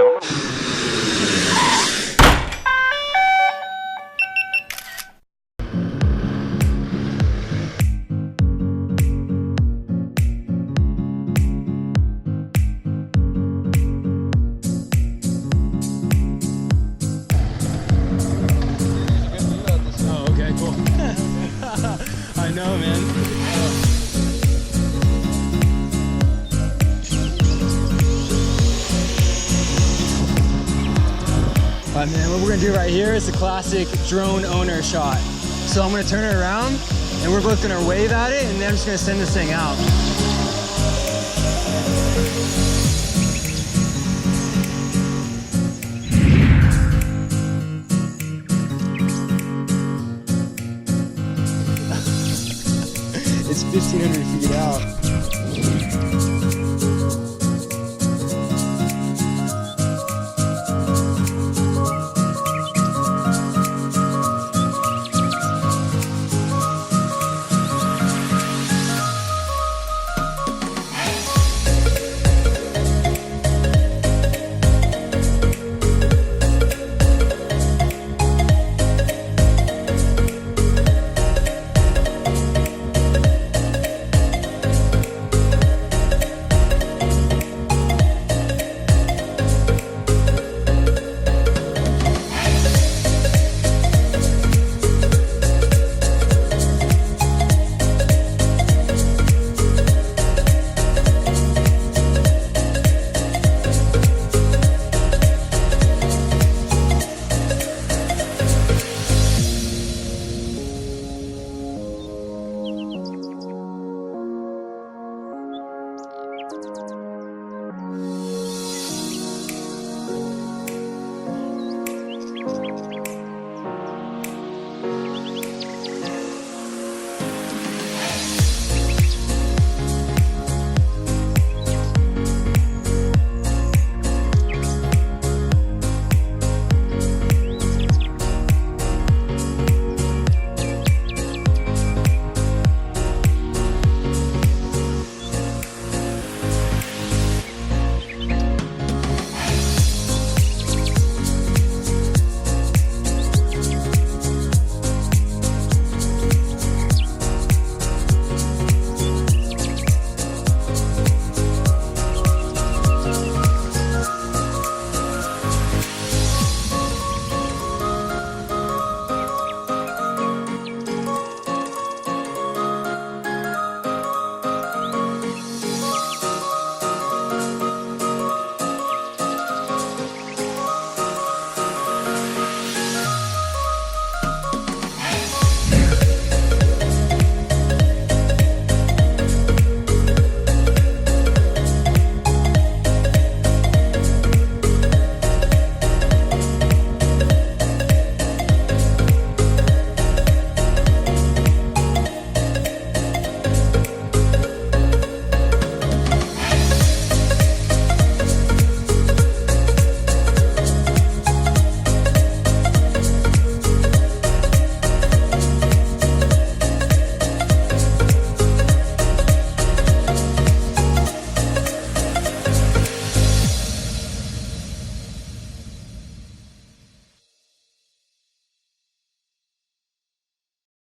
gentlemen. Oh, okay, cool. I know, man. Alright, man, what we're gonna do right here is the classic drone owner shot. So I'm gonna turn it around and we're both gonna wave at it and then I'm just gonna send this thing out. It's 1,500 feet out.